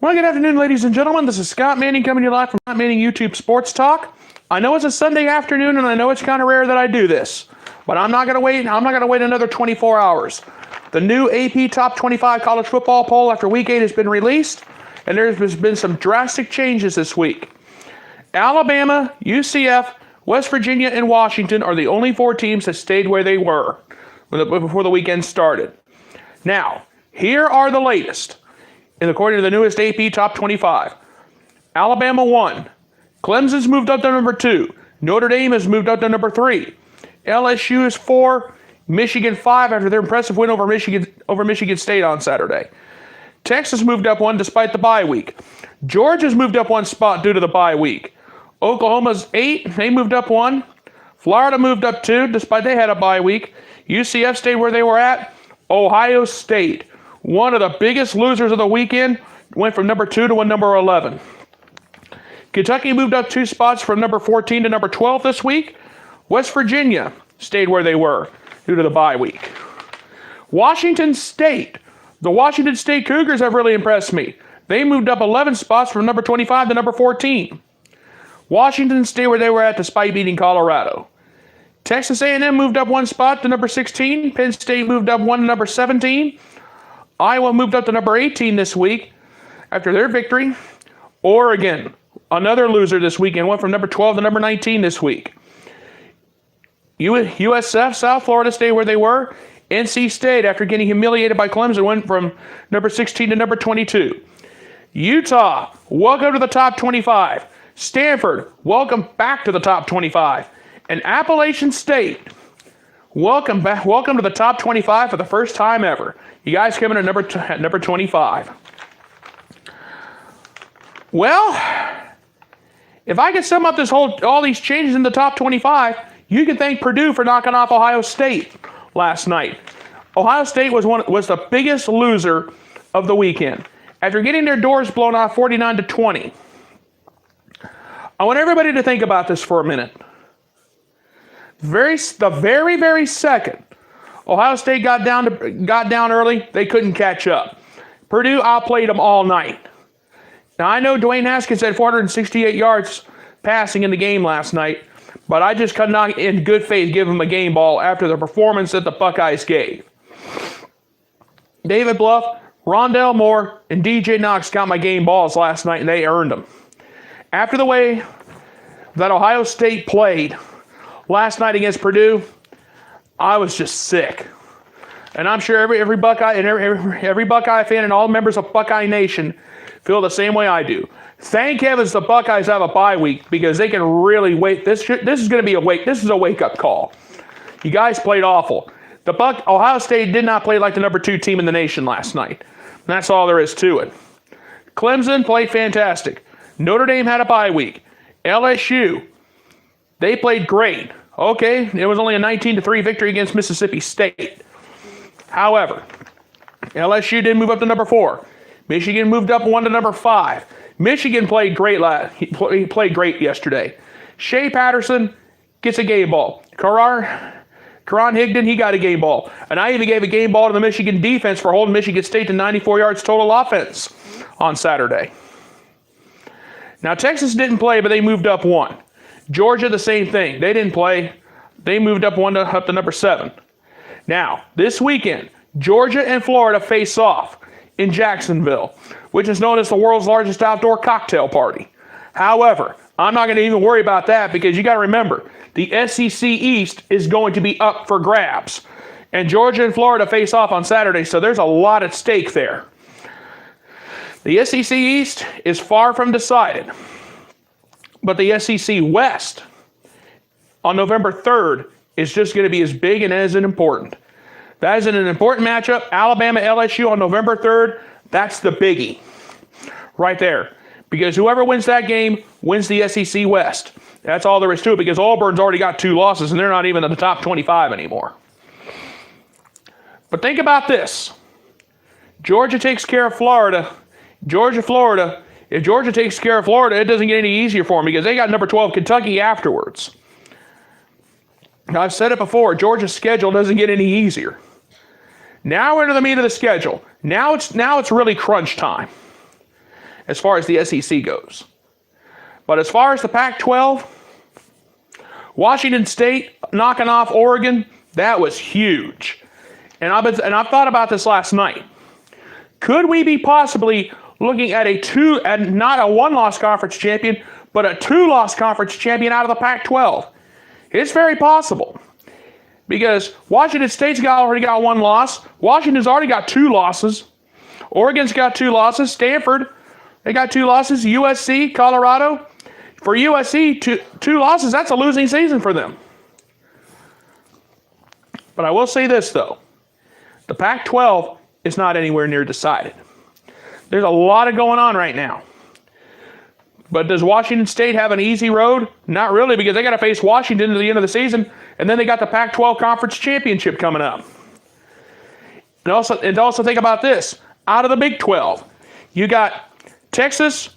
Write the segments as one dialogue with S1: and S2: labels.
S1: Well, good afternoon, ladies and gentlemen. This is Scott Manning coming to you live from Scott Manning YouTube Sports Talk. I know it's a Sunday afternoon, and I know it's kind of rare that I do this, but I'm not going to wait. I'm not going to wait another 24 hours. The new AP Top 25 college football poll after Week 8 has been released, and there's been some drastic changes this week. Alabama, UCF, West Virginia, and Washington are the only four teams that stayed where they were before the weekend started. Now, here are the latest. And according to the newest AP Top 25, Alabama 1. Clemson's moved up to number 2. Notre Dame has moved up to number 3. LSU is 4. Michigan 5 after their impressive win over Michigan State on Saturday. Texas moved up 1 despite the bye week. Georgia's moved up 1 spot due to the bye week. Oklahoma's 8. They moved up 1. Florida moved up 2 despite they had a bye week. UCF stayed where they were at. Ohio State, one of the biggest losers of the weekend, went from number 2 to number 11. Kentucky moved up 2 spots from number 14 to number 12 this week. West Virginia stayed where they were due to the bye week. Washington State. The Washington State Cougars have really impressed me. They moved up 11 spots from number 25 to number 14. Washington stayed where they were at despite beating Colorado. Texas A&M moved up 1 spot to number 16. Penn State moved up 1 to number 17. Iowa moved up to number 18 this week after their victory. Oregon, another loser this weekend, went from number 12 to number 19 this week. USF, South Florida, stayed where they were. NC State, after getting humiliated by Clemson, went from number 16 to number 22. Utah, welcome to the top 25. Stanford, welcome back to the top 25. And Appalachian State, welcome back. Welcome to the top 25 for the first time ever. You guys coming at number 25. Well, if I could sum up all these changes in the top 25, you can thank Purdue for knocking off Ohio State last night. Ohio State was the biggest loser of the weekend after getting their doors blown off 49-20. I want everybody to think about this for a minute. The very second Ohio State got down early, they couldn't catch up. Purdue outplayed them all night. Now, I know Dwayne Haskins had 468 yards passing in the game last night, but I just could not, in good faith, give him a game ball after the performance that the Buckeyes gave. David Bluff, Rondell Moore, and DJ Knox got my game balls last night, and they earned them. After the way that Ohio State played last night against Purdue, I was just sick. And I'm sure every Buckeye and every Buckeye fan and all members of Buckeye Nation feel the same way I do. Thank heavens the Buckeyes have a bye week because they can really wait. This is going to be This is a wake-up call. You guys played awful. Ohio State did not play like the number 2 team in the nation last night. And that's all there is to it. Clemson played fantastic. Notre Dame had a bye week. LSU, they played great. Okay, it was only a 19-3 victory against Mississippi State. However, LSU did move up to number 4. Michigan moved up 1 to number 5. Michigan played great. He played great yesterday. Shea Patterson gets a game ball. Karan Higdon, he got a game ball. And I even gave a game ball to the Michigan defense for holding Michigan State to 94 yards total offense on Saturday. Now, Texas didn't play, but they moved up 1. Georgia, the same thing. They didn't play. They moved up 1 up to number 7. Now, this weekend, Georgia and Florida face off in Jacksonville, which is known as the world's largest outdoor cocktail party. However, I'm not going to even worry about that because you got to remember, the SEC East is going to be up for grabs. And Georgia and Florida face off on Saturday, so there's a lot at stake there. The SEC East is far from decided. But the SEC West on November 3rd is just going to be as big and as important. That is an important matchup. Alabama, LSU on November 3rd, that's the biggie right there. Because whoever wins that game wins the SEC West. That's all there is to it because Auburn's already got 2 losses and they're not even in the top 25 anymore. But think about this. Georgia takes care of Florida. Florida. If Georgia takes care of Florida, it doesn't get any easier for them because they got number 12 Kentucky afterwards. Now, I've said it before, Georgia's schedule doesn't get any easier. Now we're into the meat of the schedule. Now it's really crunch time. as far as the SEC goes. But as far as the Pac-12, Washington State knocking off Oregon, that was huge. And I've thought about this last night. Could we be possibly looking at not a one-loss conference champion, but a two-loss conference champion out of the Pac-12? It's very possible. Because Washington State's already got one loss. Washington's already got two losses. Oregon's got two losses. Stanford, they got two losses. USC, Colorado. For USC, two losses, that's a losing season for them. But I will say this, though. The Pac-12 is not anywhere near decided. There's a lot of going on right now. But does Washington State have an easy road? Not really, because they got to face Washington at the end of the season, and then they got the Pac-12 Conference Championship coming up. And also think about this. Out of the Big 12, you got Texas,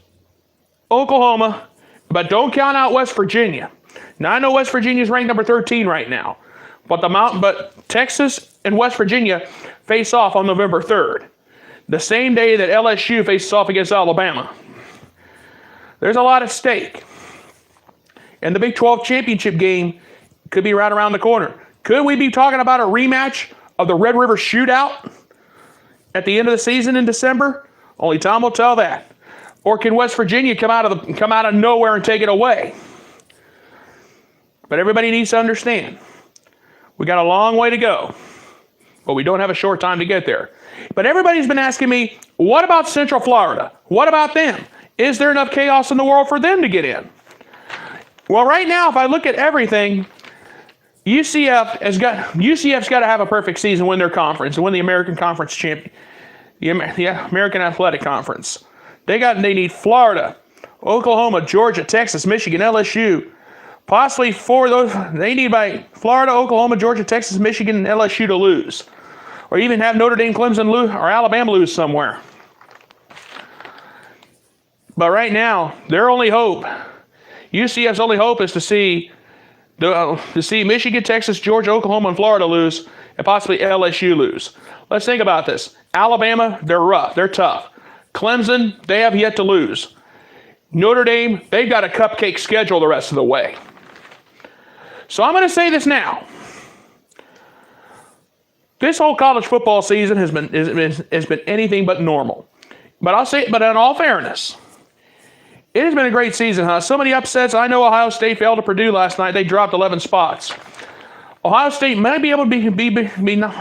S1: Oklahoma, but don't count out West Virginia. Now, I know West Virginia is ranked number 13 right now, but Texas and West Virginia face off on November 3rd, the same day that LSU faces off against Alabama. There's a lot at stake. And the Big 12 championship game could be right around the corner. Could we be talking about a rematch of the Red River Shootout at the end of the season in December? Only time will tell that. Or can West Virginia come out of nowhere and take it away? But everybody needs to understand, we got a long way to go, but we don't have a short time to get there. But everybody's been asking me, what about Central Florida? What about them? Is there enough chaos in the world for them to get in? Well, right now, if I look at everything, UCF's got to have a perfect season, win their conference, and win the American Conference champion, the American Athletic Conference. They need Florida, Oklahoma, Georgia, Texas, Michigan, LSU. Possibly four of those. They need by Florida, Oklahoma, Georgia, Texas, Michigan, and LSU to lose. Or even have Notre Dame, Clemson lose, or Alabama lose somewhere. But right now, their only hope, UCF's only hope, is to see Michigan, Texas, Georgia, Oklahoma, and Florida lose, and possibly LSU lose. Let's think about this. Alabama, they're rough. They're tough. Clemson, they have yet to lose. Notre Dame, they've got a cupcake schedule the rest of the way. So I'm going to say this now. This whole college football season has been anything but normal. But in all fairness, it has been a great season, huh? So many upsets. I know Ohio State fell to Purdue last night. They dropped 11 spots. Ohio State may be able to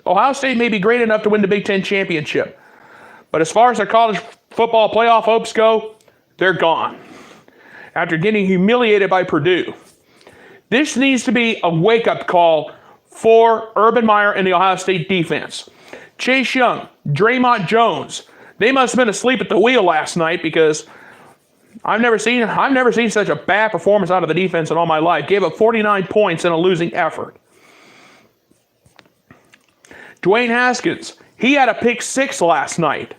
S1: Ohio State may be great enough to win the Big Ten championship. But as far as their college football playoff hopes go, they're gone after getting humiliated by Purdue. This needs to be a wake-up call for Urban Meyer and the Ohio State defense. Chase Young, Draymond Jones, they must have been asleep at the wheel last night, because I've never seen such a bad performance out of the defense in all my life. Gave up 49 points in a losing effort. Dwayne Haskins, he had a pick six last night.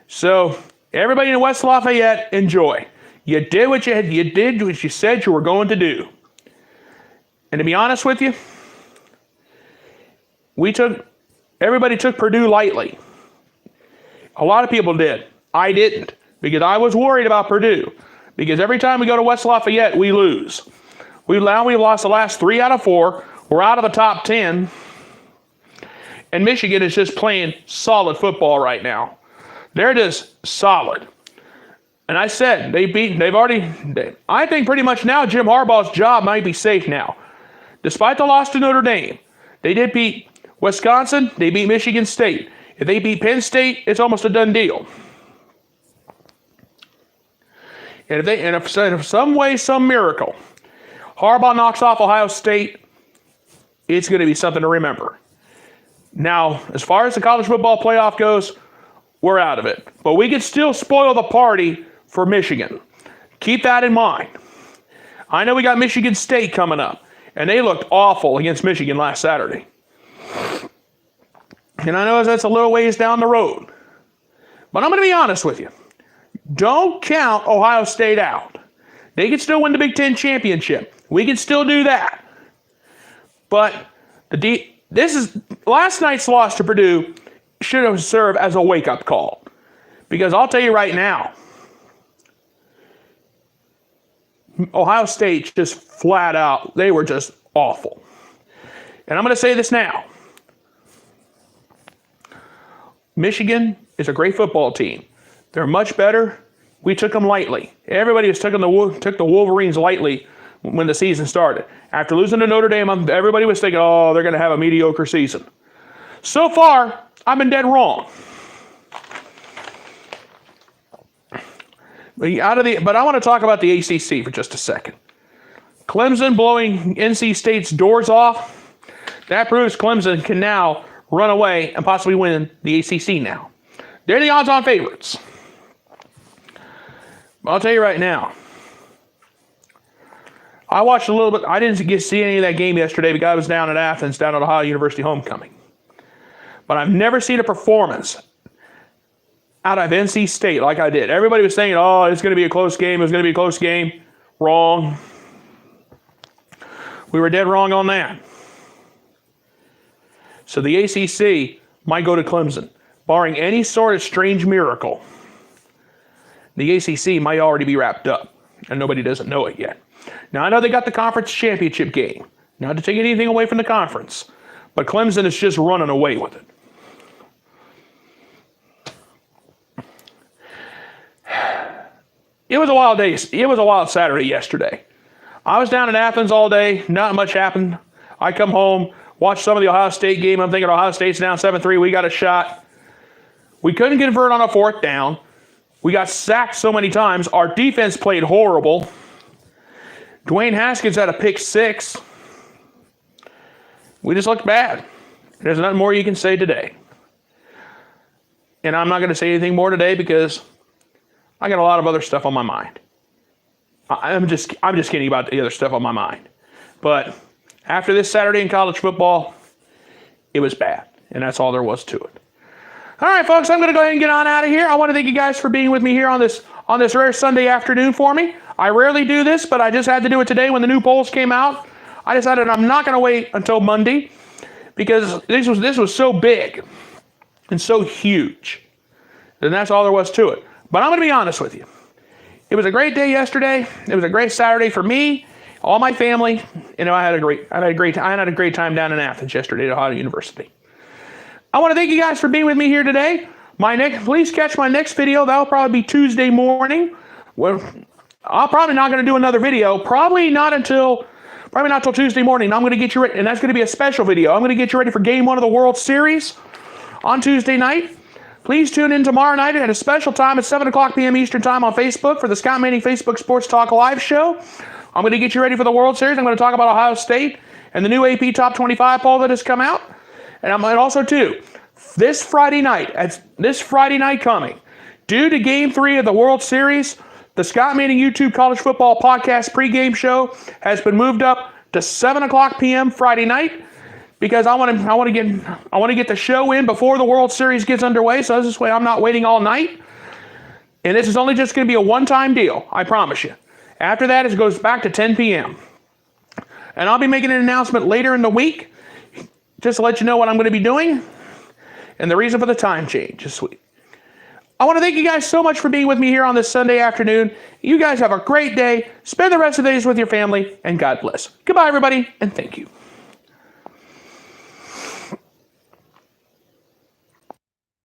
S1: So everybody in West Lafayette, enjoy. You did what you said you were going to do. And to be honest with you, everybody took Purdue lightly. A lot of people did. I didn't, because I was worried about Purdue. Because every time we go to West Lafayette, we lose. We've lost the last 3 out of 4. We're out of the top 10. And Michigan is just playing solid football right now. They're just solid. And I said, I think pretty much now Jim Harbaugh's job might be safe now. Despite the loss to Notre Dame, they did beat Wisconsin, they beat Michigan State. If they beat Penn State, it's almost a done deal. And if some way, some miracle, Harbaugh knocks off Ohio State, it's going to be something to remember. Now, as far as the college football playoff goes, we're out of it. But we can still spoil the party for Michigan. Keep that in mind. I know we got Michigan State coming up, and they looked awful against Michigan last Saturday. And I know that's a little ways down the road. But I'm going to be honest with you. Don't count Ohio State out. They can still win the Big Ten championship. We can still do that. But last night's loss to Purdue should have served as a wake-up call. Because I'll tell you right now, Ohio State just flat out, they were just awful. And I'm going to say this now. Michigan is a great football team. They're much better. We took them lightly. Everybody took the Wolverines lightly when the season started. After losing to Notre Dame, everybody was thinking, oh, they're going to have a mediocre season. So far, I've been dead wrong. But I want to talk about the ACC for just a second. Clemson blowing NC State's doors off. That proves Clemson can now run away and possibly win the ACC now. They're the odds-on favorites. I'll tell you right now. I watched a little bit. I didn't get to see any of that game yesterday because I was down at Athens, down at Ohio University homecoming. But I've never seen a performance out of NC State like I did. Everybody was saying, oh, it's going to be a close game. It's going to be a close game. Wrong. We were dead wrong on that. So the ACC might go to Clemson. Barring any sort of strange miracle, the ACC might already be wrapped up, and nobody doesn't know it yet. Now, I know they got the conference championship game. Not to take anything away from the conference, but Clemson is just running away with it. It was a wild day. It was a wild Saturday yesterday. I was down in Athens all day. Not much happened. I come home, watch some of the Ohio State game. I'm thinking Ohio State's down 7-3. We got a shot. We couldn't convert on a fourth down. We got sacked so many times. Our defense played horrible. Dwayne Haskins had a pick six. We just looked bad. There's nothing more you can say today. And I'm not going to say anything more today because I got a lot of other stuff on my mind. I'm just kidding about the other stuff on my mind. But after this Saturday in college football, it was bad. And that's all there was to it. All right, folks, I'm going to go ahead and get on out of here. I want to thank you guys for being with me here on this rare Sunday afternoon for me. I rarely do this, but I just had to do it today when the new polls came out. I decided I'm not going to wait until Monday because this was so big and so huge. And that's all there was to it. But I'm going to be honest with you. It was a great day yesterday. It was a great Saturday for me, all my family. You know, I had a great time down in Athens yesterday at Ohio University. I want to thank you guys for being with me here today. Please catch my next video. That'll probably be Tuesday morning. Well, I'm probably not going to do another video. Probably not till Tuesday morning. I'm going to get you ready, and that's going to be a special video. I'm going to get you ready for Game 1 of the World Series on Tuesday night. Please tune in tomorrow night at a special time at 7 o'clock p.m. Eastern Time on Facebook for the Scott Manning Facebook Sports Talk Live Show. I'm going to get you ready for the World Series. I'm going to talk about Ohio State and the new AP Top 25 poll that has come out. And I'm also, too, this Friday night coming, due to Game 3 of the World Series, the Scott Manning YouTube College Football Podcast pregame show has been moved up to 7 o'clock p.m. Friday night because I want to get the show in before the World Series gets underway, so this way I'm not waiting all night. And this is only just going to be a one-time deal, I promise you. After that, it goes back to 10 p.m. And I'll be making an announcement later in the week just to let you know what I'm going to be doing and the reason for the time change this week. I want to thank you guys so much for being with me here on this Sunday afternoon. You guys have a great day. Spend the rest of the days with your family, and God bless. Goodbye, everybody, and thank you.